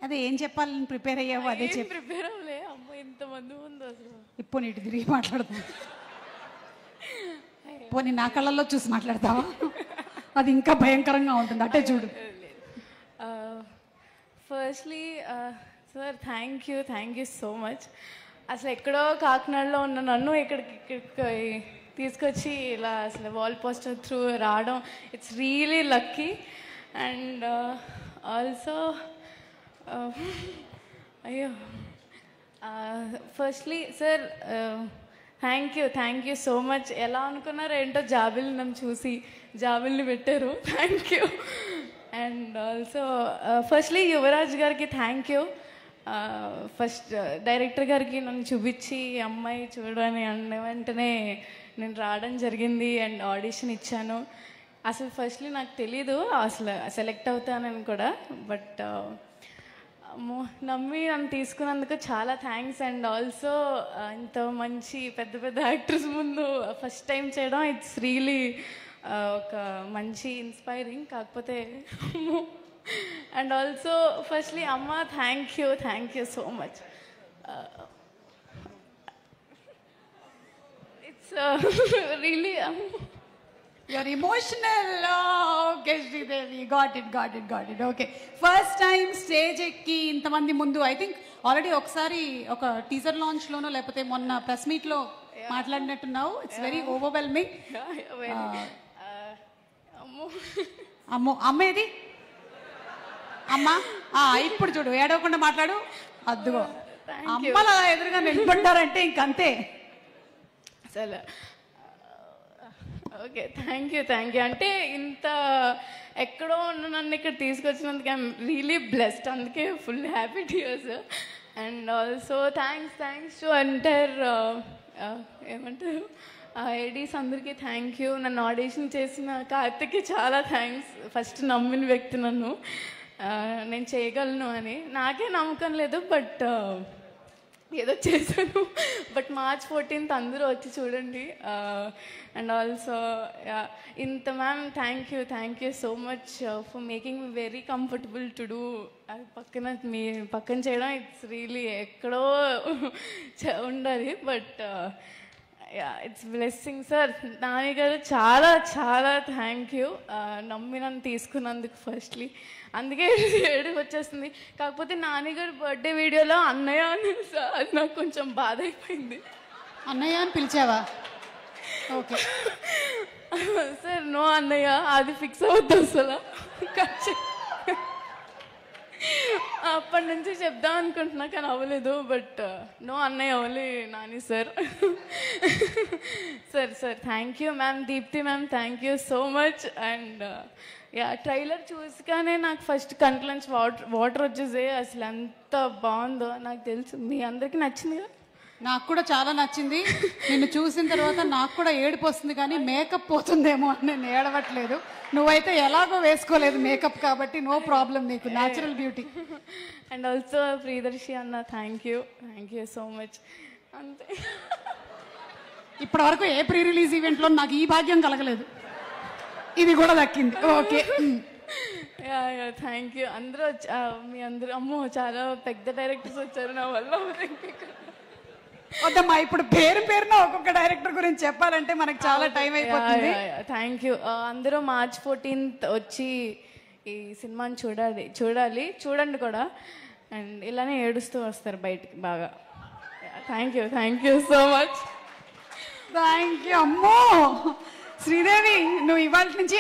అదే ఏం చెప్పాలని ప్రిపేర్ అయ్యావు అదే చెప్పు. ప్రిపేర్ అవ్వలే అమ్మ ఇంతమంది ఉంది అసలు. ఇప్పుడు నీటి తిరిగి మాట్లాడతాం. పోనీ నా కళ్ళల్లో చూసి మాట్లాడతావా? అది ఇంకా భయంకరంగా ఉంటుంది, అంటే చూడు. Firstly sir thank you so much. అసలు ఎక్కడో కాకినాడలో ఉన్న నన్ను ఇక్కడికి తీసుకొచ్చి ఇలా అసలు వాల్ పోస్టర్ త్రూ రావడం, it's really lucky. And also అయ్యో firstly sir thank you so much. ఎలా అనుకున్నారో ఏంటో జాబిల్ని నన్ను చూసి జాబిల్ని పెట్టారు. Thank you. And also firstly Yuvaraj గారికి థ్యాంక్ యూ. ఫస్ట్ డైరెక్టర్ గారికి నన్ను చూపించి అమ్మాయి చూడని అన్న వెంటనే నేను రావడం జరిగింది అండ్ ఆడిషన్ ఇచ్చాను. అసలు ఫస్ట్లీ నాకు తెలీదు అసలు సెలెక్ట్ అవుతానని కూడా, బట్ నమ్మి నన్ను తీసుకున్నందుకు చాలా థ్యాంక్స్. అండ్ ఆల్సో ఇంత మంచి పెద్ద పెద్ద యాక్టర్స్ ముందు ఫస్ట్ టైం చేయడం, ఇట్స్ రియలీ ఒక మంచి ఇన్స్పైరింగ్. కాకపోతే అండ్ ఆల్సో ఫస్ట్లీ అమ్మ thank you so much. It's really You're emotional. Okay, Sridevi. Got it. Okay. First time stage ekki ఇంతమంది ముందు ఐ థింక్ ఆల్రెడీ ఒకసారి ఒక టీజర్ లాంచ్ లోనో లేకపోతే మొన్న ప్రెస్ మీట్ లో మాట్లాడినట్టున్నావు. It's very overwhelming. అమ్మేది అమ్మా ఇప్పుడు చూడు, ఏడవకుండా మాట్లాడు. అద్దుగో అమ్మలా ఎదురుగా నిలబడ్డారంటే ఇంకంతే అసలు. Okay thank you. అంటే ఇంత ఎక్కడో ఉన్న నన్ను ఇక్కడ తీసుకొచ్చినందుకు ఐఎమ్ రియలీ బ్లెస్డ్. అందుకే full happy tears. And also thanks to entire ఏమంటారు ఐడీస్ అందరికీ థ్యాంక్ యూ. నన్ను ఆడిషన్ చేసిన కార్తిక్కి చాలా థ్యాంక్స్. ఫస్ట్ నమ్మిన వ్యక్తి నన్ను నేను చేయగలను అని. నాకే నమ్మకం లేదు, బట్ ఏదో చేశాను. బట్ March 14th అందరూ వచ్చి చూడండి. అండ్ ఆల్సో ఇంత ma'am thank you so much for making me very comfortable to do. అది మీ పక్కన చేయడం ఇట్స్ రియలీ ఎక్కడో ఉండాలి, but it's blessing. Sir Nani గారు చాలా థ్యాంక్ యూ. నమ్మి నన్ను తీసుకున్నందుకు ఫస్ట్లీ. అందుకే ఏడుపు వచ్చేస్తుంది. కాకపోతే నాన్నగారు బర్త్డే వీడియోలో అన్నయ్య అని సార్, అది నాకు కొంచెం బాధ అయిపోయింది. అన్నయ్య అని పిలిచావా? ఓకే సార్ నో అన్నయ్య, అది ఫిక్స్ అవుతుంది అసలు. అప్పటి నుంచి చెప్దాం అనుకుంటున్నా కానీ అవ్వలేదు, బట్ నో అన్నయ్య only Nani sir. Sir thank you ma'am. Deepti ma'am thank you so much. And trailer చూసిగానే నాకు ఫస్ట్ కంట్లోంచి వాటర్ వచ్చేసాయి. అసలు ఎంత బాగుందో నాకు తెలుసు. మీ అందరికీ నచ్చింది కదా? నాకు కూడా చాలా నచ్చింది. నిన్ను చూసిన తర్వాత నాకు కూడా ఏడుపు వస్తుంది, కానీ మేకప్ పోతుందేమో అని నేను ఏడవట్లేదు. నువ్వైతే ఎలాగో వేసుకోలేదు మేకప్, కాబట్టి నో ప్రాబ్లం, నీకు natural beauty. And also Priyadarshi అన్న థ్యాంక్ యూ సో మచ్. అంతే. ఇప్పటి వరకు ఏ ప్రీ రిలీజ్ ఈవెంట్లో నాకు ఈ భాగ్యం కలగలేదు, ఇది కూడా దక్కింది. Okay thank you. అందరూ మీ అందరూ అమ్మో చాలా పెద్ద డైరెక్టర్స్ వచ్చారు నా వల్ల. వద్దమ్మా, ఇప్పుడు పేరున ఒక్కొక్క డైరెక్టర్ గురించి చెప్పాలంటే మనకు చాలా టైం అయిపోతుంది. Thank you. అందరూ March 14th వచ్చి ఈ సినిమాని చూడండి కూడా. అండ్ ఇలానే ఏడుస్తూ వస్తారు బయటికి బాగా. Thank you so much. Thank you. అమ్మో శ్రీదేవి, నువ్వు ఇవాళ నుంచి